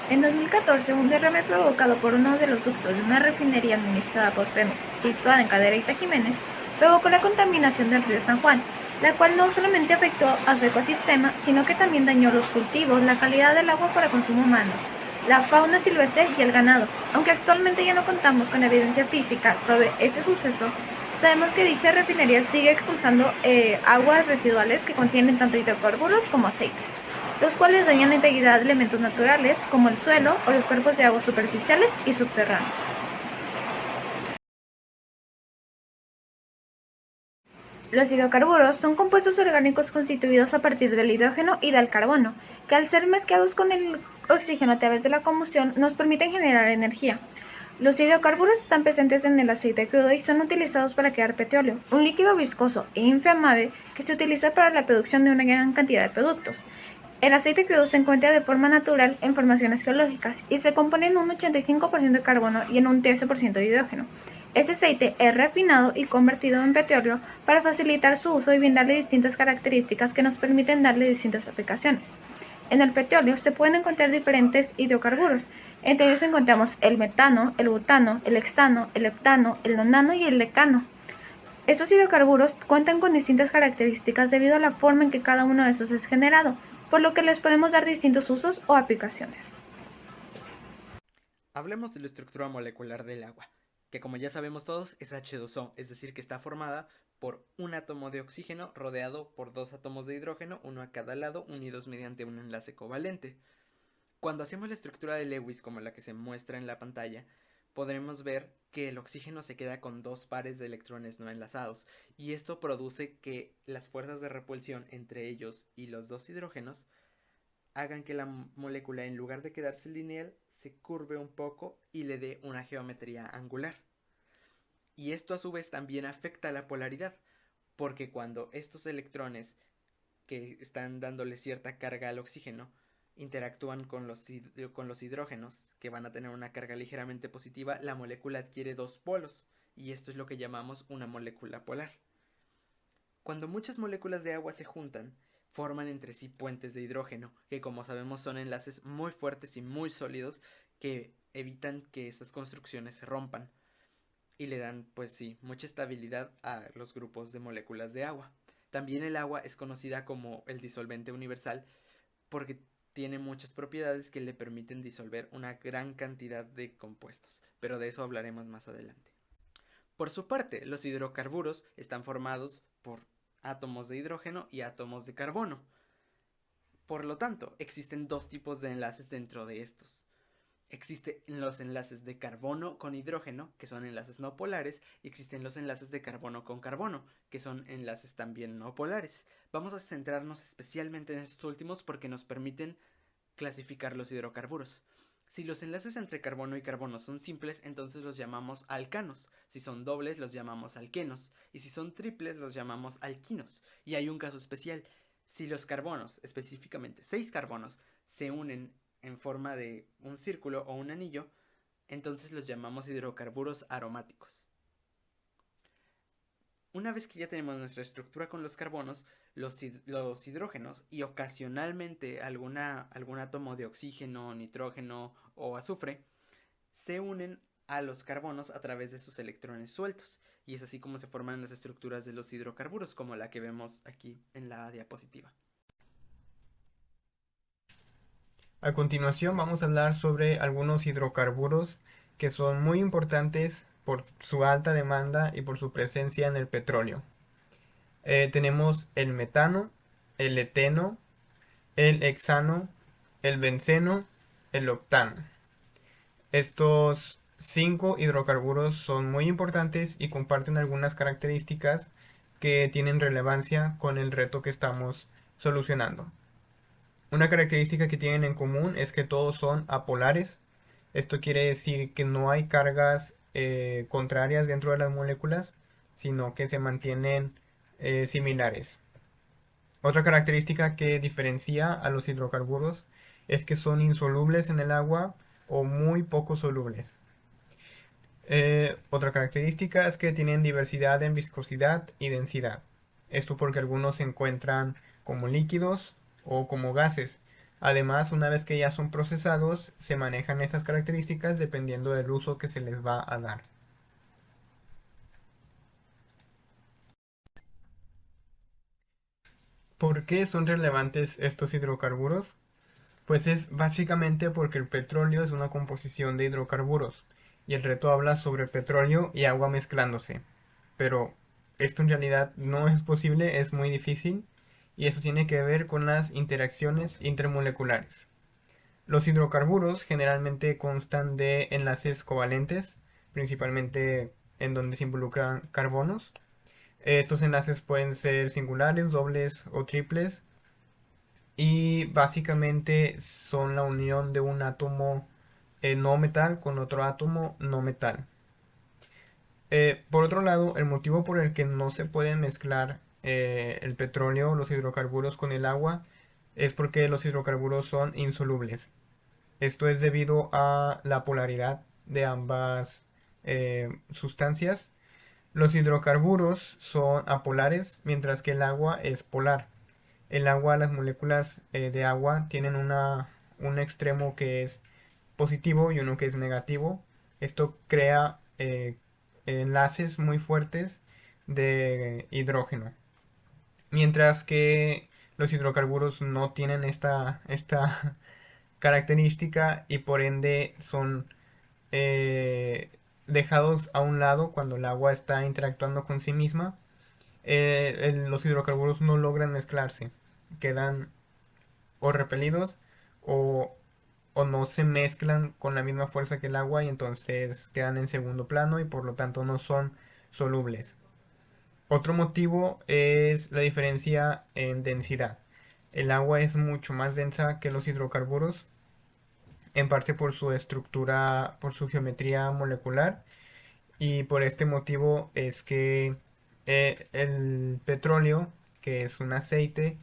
En 2014, un derrame provocado por uno de los ductos de una refinería administrada por Pemex, situada en Cadereyta Jiménez, provocó la contaminación del río San Juan, la cual no solamente afectó a su ecosistema, sino que también dañó los cultivos, la calidad del agua para consumo humano, la fauna silvestre y el ganado. Aunque actualmente ya no contamos con evidencia física sobre este suceso, sabemos que dicha refinería sigue expulsando aguas residuales que contienen tanto hidrocarburos como aceites, los cuales dañan la integridad de elementos naturales como el suelo o los cuerpos de agua superficiales y subterráneos. Los hidrocarburos son compuestos orgánicos constituidos a partir del hidrógeno y del carbono, que al ser mezclados con el oxígeno a través de la combustión nos permiten generar energía. Los hidrocarburos están presentes en el aceite crudo y son utilizados para crear petróleo, un líquido viscoso e inflamable que se utiliza para la producción de una gran cantidad de productos. El aceite crudo se encuentra de forma natural en formaciones geológicas y se compone en un 85% de carbono y en un 13% de hidrógeno. Ese aceite es refinado y convertido en petróleo para facilitar su uso y brindarle distintas características que nos permiten darle distintas aplicaciones. En el petróleo se pueden encontrar diferentes hidrocarburos. Entre ellos encontramos el metano, el butano, el hexano, el heptano, el nonano y el decano. Estos hidrocarburos cuentan con distintas características debido a la forma en que cada uno de estos es generado, por lo que les podemos dar distintos usos o aplicaciones. Hablemos de la estructura molecular del agua, que como ya sabemos todos es H2O, es decir que está formada por un átomo de oxígeno rodeado por dos átomos de hidrógeno, uno a cada lado, unidos mediante un enlace covalente. Cuando hacemos la estructura de Lewis como la que se muestra en la pantalla, podremos ver que el oxígeno se queda con dos pares de electrones no enlazados, y esto produce que las fuerzas de repulsión entre ellos y los dos hidrógenos hagan que la molécula, en lugar de quedarse lineal, se curve un poco y le dé una geometría angular. Y esto a su vez también afecta la polaridad, porque cuando estos electrones que están dándole cierta carga al oxígeno interactúan con los hidrógenos, que van a tener una carga ligeramente positiva, la molécula adquiere dos polos, y esto es lo que llamamos una molécula polar. Cuando muchas moléculas de agua se juntan, forman entre sí puentes de hidrógeno, que como sabemos son enlaces muy fuertes y muy sólidos que evitan que estas construcciones se rompan y le dan, pues sí, mucha estabilidad a los grupos de moléculas de agua. También el agua es conocida como el disolvente universal porque tiene muchas propiedades que le permiten disolver una gran cantidad de compuestos, pero de eso hablaremos más adelante. Por su parte, los hidrocarburos están formados por átomos de hidrógeno y átomos de carbono. Por lo tanto, existen dos tipos de enlaces dentro de estos. Existen los enlaces de carbono con hidrógeno, que son enlaces no polares, y existen los enlaces de carbono con carbono, que son enlaces también no polares. Vamos a centrarnos especialmente en estos últimos porque nos permiten clasificar los hidrocarburos. Si los enlaces entre carbono y carbono son simples, entonces los llamamos alcanos. Si son dobles, los llamamos alquenos. Y si son triples, los llamamos alquinos. Y hay un caso especial. Si los carbonos, específicamente 6 carbonos, se unen en forma de un círculo o un anillo, entonces los llamamos hidrocarburos aromáticos. Una vez que ya tenemos nuestra estructura con los carbonos, los hidrógenos y ocasionalmente algún átomo de oxígeno, nitrógeno o azufre se unen a los carbonos a través de sus electrones sueltos. Y es así como se forman las estructuras de los hidrocarburos, como la que vemos aquí en la diapositiva. A continuación vamos a hablar sobre algunos hidrocarburos que son muy importantes por su alta demanda y por su presencia en el petróleo. Tenemos el metano, el eteno, el hexano, el benceno, el octano. Estos 5 hidrocarburos son muy importantes y comparten algunas características que tienen relevancia con el reto que estamos solucionando. Una característica que tienen en común es que todos son apolares. Esto quiere decir que no hay cargas contrarias dentro de las moléculas, sino que se mantienen similares. Otra característica que diferencia a los hidrocarburos es que son insolubles en el agua o muy poco solubles. Otra característica es que tienen diversidad en viscosidad y densidad. Esto porque algunos se encuentran como líquidos o como gases, Además, una vez que ya son procesados, se manejan esas características dependiendo del uso que se les va a dar. ¿Por qué son relevantes estos hidrocarburos? Pues es básicamente porque el petróleo es una composición de hidrocarburos y el reto habla sobre petróleo y agua mezclándose. Pero esto en realidad no es posible, es muy difícil y eso tiene que ver con las interacciones intermoleculares. Los hidrocarburos generalmente constan de enlaces covalentes, principalmente en donde se involucran carbonos. Estos enlaces pueden ser singulares, dobles o triples y básicamente son la unión de un átomo no metal con otro átomo no metal. Por otro lado, el motivo por el que no se pueden mezclar el petróleo, los hidrocarburos con el agua, es porque los hidrocarburos son insolubles. Esto es debido a la polaridad de ambas sustancias. Los hidrocarburos son apolares, mientras que el agua es polar. El agua, las moléculas de agua tienen un extremo que es positivo y uno que es negativo. Esto crea enlaces muy fuertes de hidrógeno. Mientras que los hidrocarburos no tienen esta característica y por ende son dejados a un lado cuando el agua está interactuando con sí misma. Los hidrocarburos no logran mezclarse, quedan o repelidos o, o no se mezclan con la misma fuerza que el agua y entonces quedan en segundo plano y por lo tanto no son solubles. Otro motivo es la diferencia en densidad. El agua es mucho más densa que los hidrocarburos, en parte por su estructura, por su geometría molecular, y por este motivo es que el petróleo, que es un aceite,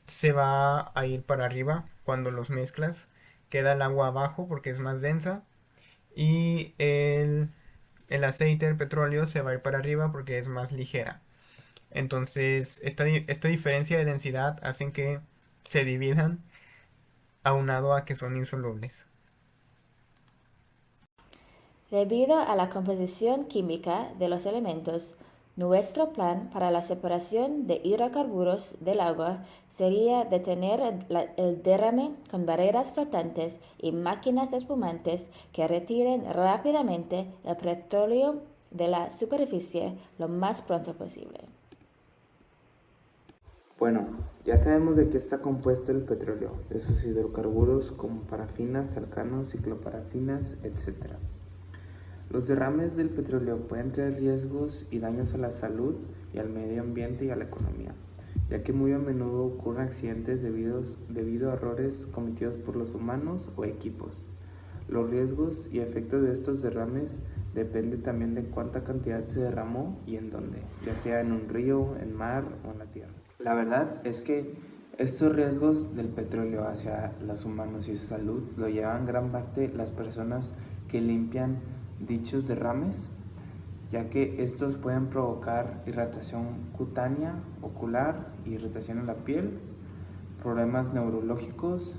se va a ir para arriba cuando los mezclas. Queda el agua abajo porque es más densa y el aceite, el petróleo, se va a ir para arriba porque es más ligera. Entonces, esta diferencia de densidad hacen que se dividan aunado a que son insolubles. Debido a la composición química de los elementos, nuestro plan para la separación de hidrocarburos del agua sería detener el derrame con barreras flotantes y máquinas espumantes que retiren rápidamente el petróleo de la superficie lo más pronto posible. Bueno, ya sabemos de qué está compuesto el petróleo, de sus hidrocarburos como parafinas, alcanos, cicloparafinas, etc. Los derrames del petróleo pueden traer riesgos y daños a la salud y al medio ambiente y a la economía, ya que muy a menudo ocurren accidentes debido a errores cometidos por los humanos o equipos. Los riesgos y efectos de estos derrames dependen también de cuánta cantidad se derramó y en dónde, ya sea en un río, en mar o en la tierra. La verdad es que estos riesgos del petróleo hacia los humanos y su salud lo llevan gran parte las personas que limpian dichos derrames, ya que estos pueden provocar irritación cutánea, ocular, irritación en la piel, problemas neurológicos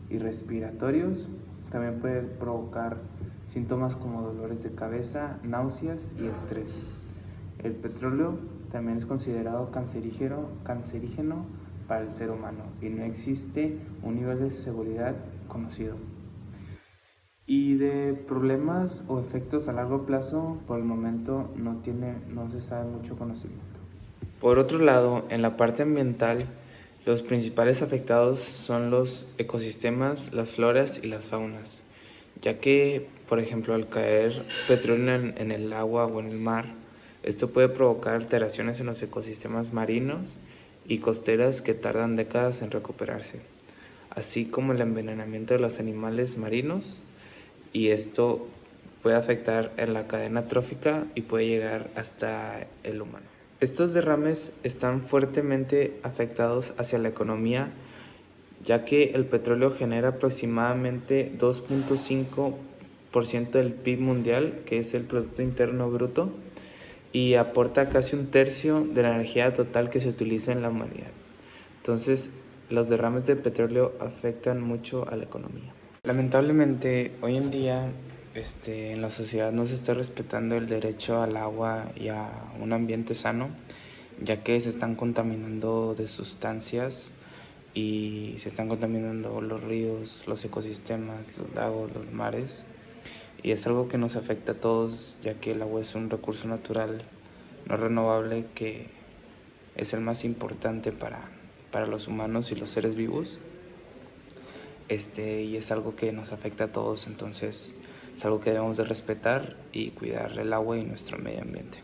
y respiratorios. También puede provocar síntomas como dolores de cabeza, náuseas y estrés. El petróleo también es considerado cancerígeno para el ser humano y no existe un nivel de seguridad conocido. Y de problemas o efectos a largo plazo, por el momento no se sabe mucho conocimiento. Por otro lado, en la parte ambiental, los principales afectados son los ecosistemas, las floras y las faunas, ya que, por ejemplo, al caer petróleo en el agua o en el mar, esto puede provocar alteraciones en los ecosistemas marinos y costeras que tardan décadas en recuperarse, así como el envenenamiento de los animales marinos, y esto puede afectar en la cadena trófica y puede llegar hasta el humano. Estos derrames están fuertemente afectados hacia la economía, ya que el petróleo genera aproximadamente 2.5% del PIB mundial, que es el Producto Interno Bruto, y aporta casi un tercio de la energía total que se utiliza en la humanidad. Entonces, los derrames de petróleo afectan mucho a la economía. Lamentablemente, hoy en día en la sociedad no se está respetando el derecho al agua y a un ambiente sano, ya que se están contaminando de sustancias y se están contaminando los ríos, los ecosistemas, los lagos, los mares, y es algo que nos afecta a todos, ya que el agua es un recurso natural no renovable que es el más importante para los humanos y los seres vivos, y es algo que nos afecta a todos, entonces es algo que debemos de respetar y cuidar el agua y nuestro medio ambiente.